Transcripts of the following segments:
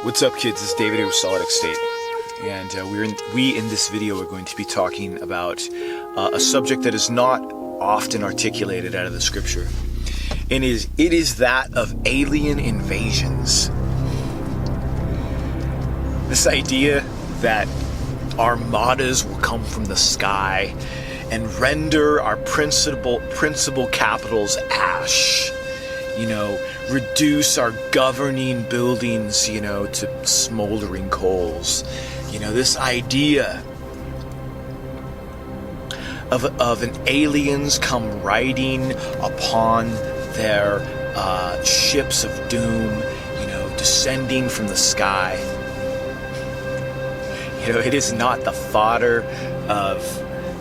What's up, kids? This is David here with Solid State, and we in this video are going to be talking about a subject that is not often articulated out of the scripture, and it is that of alien invasions. This idea that armadas will come from the sky and render our principal capitals ash. Reduce our governing buildings, to smoldering coals. This idea of an aliens come riding upon their ships of doom, descending from the sky. It is not the fodder of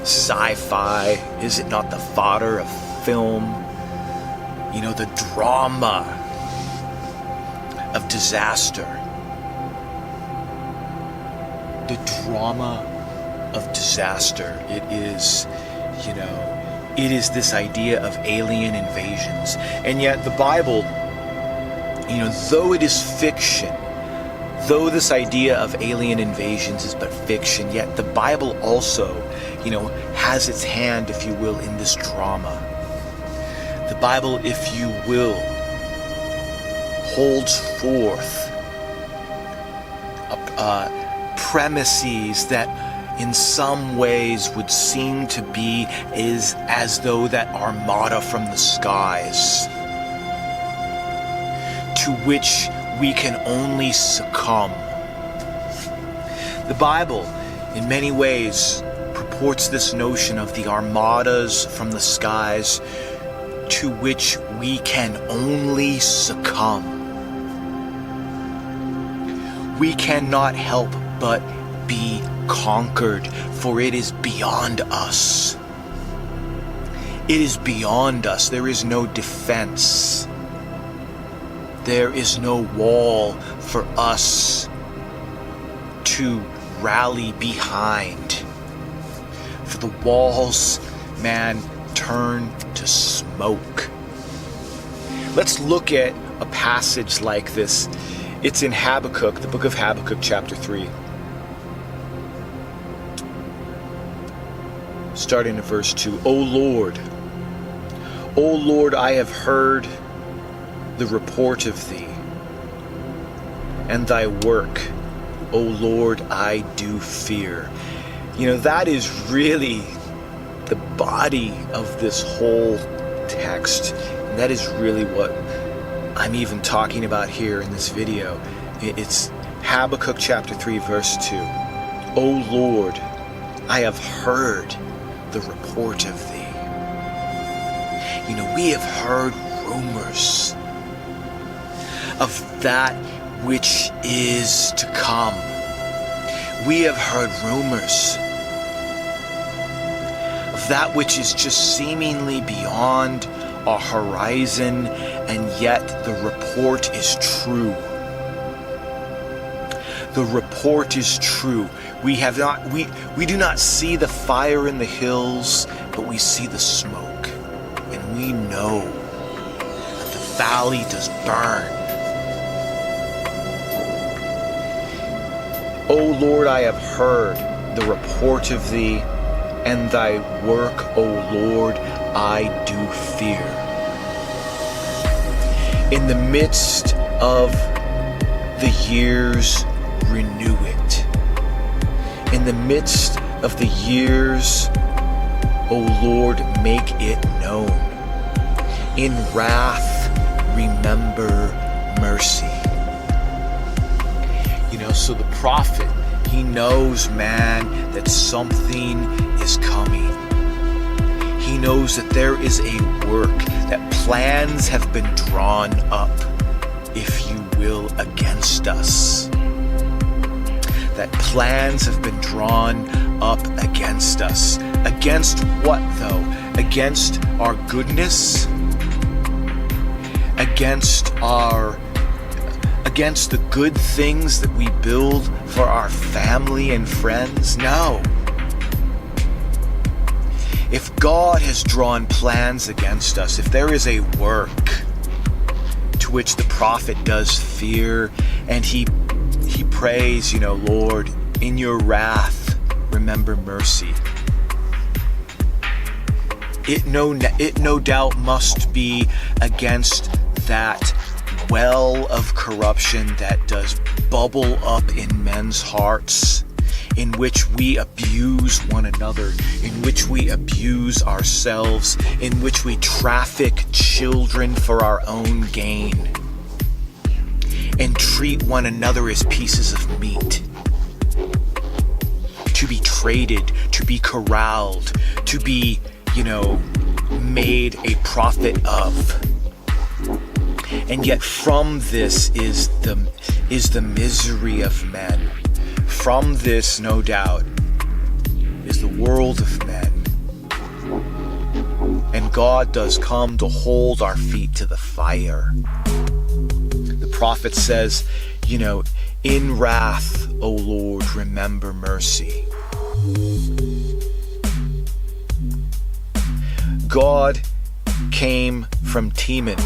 sci-fi. Is it not the fodder of film? The drama of disaster. The drama of disaster. It is this idea of alien invasions. And yet the Bible, though it is fiction, though this idea of alien invasions is but fiction, yet the Bible also, has its hand, if you will, in this drama. The Bible, if you will, holds forth premises that in some ways would seem to be as though that armada from the skies, to which we can only succumb. The Bible, in many ways, purports this notion of the armadas from the skies to which we can only succumb. We cannot help but be conquered, for it is beyond us. It is beyond us. There is no defense. There is no wall for us to rally behind. For the walls, turn to smoke. Let's look at a passage like this. It's in Habakkuk, the book of Habakkuk, chapter 3. Starting at verse 2. O Lord, I have heard the report of thee, and thy work, O Lord, I do fear. That is really the body of this whole text. And that is really what I'm even talking about here in this video. It's Habakkuk chapter 3 verse 2. O Lord, I have heard the report of thee. We have heard rumors of that which is to come. We have heard rumors that which is just seemingly beyond our horizon, and yet the report is true. The report is true. We do not see the fire in the hills, but we see the smoke, and we know that the valley does burn. O Lord, I have heard the report of thee, and thy work, O Lord, I do fear. In the midst of the years, renew it. In the midst of the years, O Lord, make it known. In wrath, remember mercy. So the prophet, he knows, that something is coming. He knows that there is a work, that plans have been drawn up, if you will, against us. That plans have been drawn up against us. Against what, though? Against our goodness? Against the good things that we build for our family and friends? No. If God has drawn plans against us, if there is a work to which the prophet does fear, and he he prays, Lord, in your wrath, remember mercy. It no doubt must be against that well of corruption that does bubble up in men's hearts, in which we abuse one another, in which we abuse ourselves, in which we traffic children for our own gain, and treat one another as pieces of meat, to be traded, to be corralled, to be, made a profit of. And yet from this is the misery of men. From this, no doubt, is the world of men. And God does come to hold our feet to the fire. The prophet says, in wrath, O Lord, remember mercy. God came from Teman.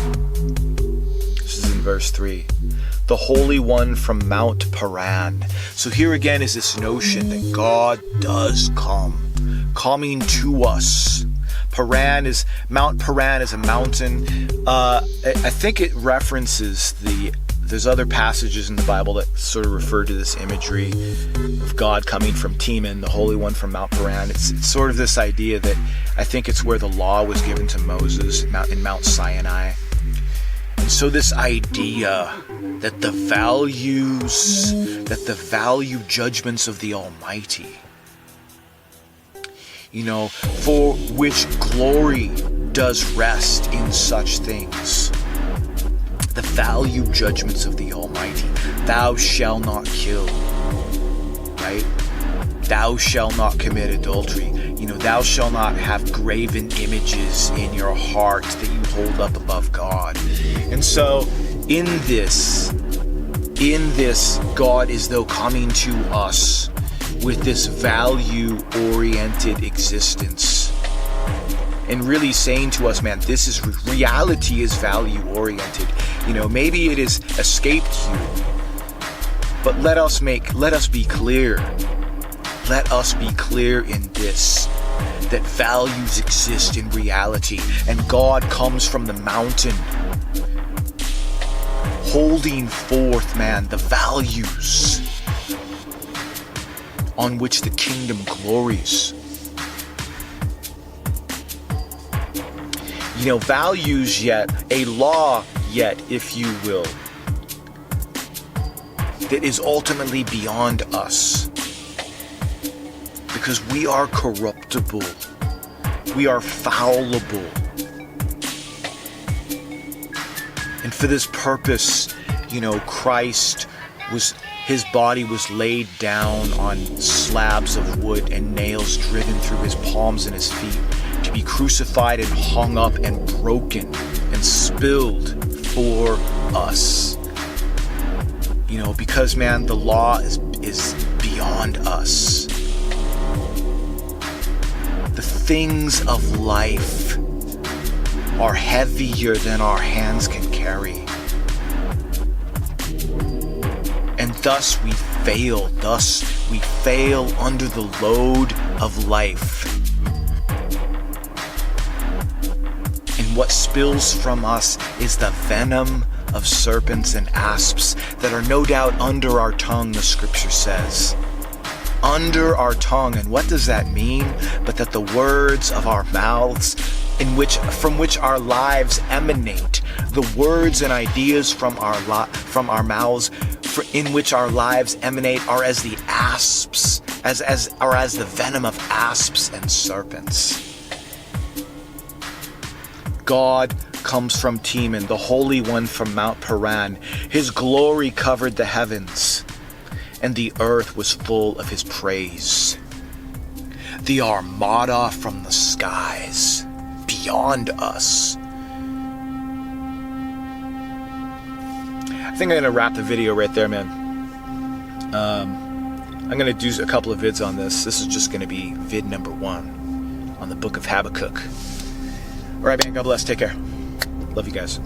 This is in verse 3. The Holy One from Mount Paran. So here again is this notion that God does come, coming to us. Mount Paran is a mountain. I think it references there's other passages in the Bible that sort of refer to this imagery of God coming from Teman, the Holy One from Mount Paran. It's sort of this idea that I think it's where the law was given to Moses in Mount Sinai. And so this idea that the value judgments of the Almighty, for which glory does rest in such things. The value judgments of the Almighty. Thou shalt not kill, right? Thou shalt not commit adultery. Thou shalt not have graven images in your heart that you hold up above God. And so in this, God is though coming to us with this value-oriented existence. And really saying to us, man, reality is value-oriented. Maybe it has escaped you, but let us be clear. Let us be clear in this, that values exist in reality, and God comes from the mountain, holding forth, man, the values on which the kingdom glories. Values yet, a law yet, if you will, that is ultimately beyond us. Because we are corruptible. We are fallible. And for this purpose, Christ his body was laid down on slabs of wood and nails driven through his palms and his feet, to be crucified and hung up and broken and spilled for us. Because, man, the law is beyond us. The things of life are heavier than our hands can carry. And thus we fail. Thus we fail under the load of life. And what spills from us is the venom of serpents and asps that are no doubt under our tongue, the scripture says. Under our tongue. And what does that mean? But that the words of our mouths, from which our lives emanate, the words and ideas from our mouths, in which our lives emanate, are as the asps, as the venom of asps and serpents. God comes from Teman, the Holy One from Mount Paran. His glory covered the heavens, and the earth was full of his praise. The Armada from the skies, beyond us. I think I'm going to wrap the video right there, man. I'm going to do a couple of vids on this. This is just going to be vid number 1 on the book of Habakkuk. All right, man. God bless. Take care. Love you guys.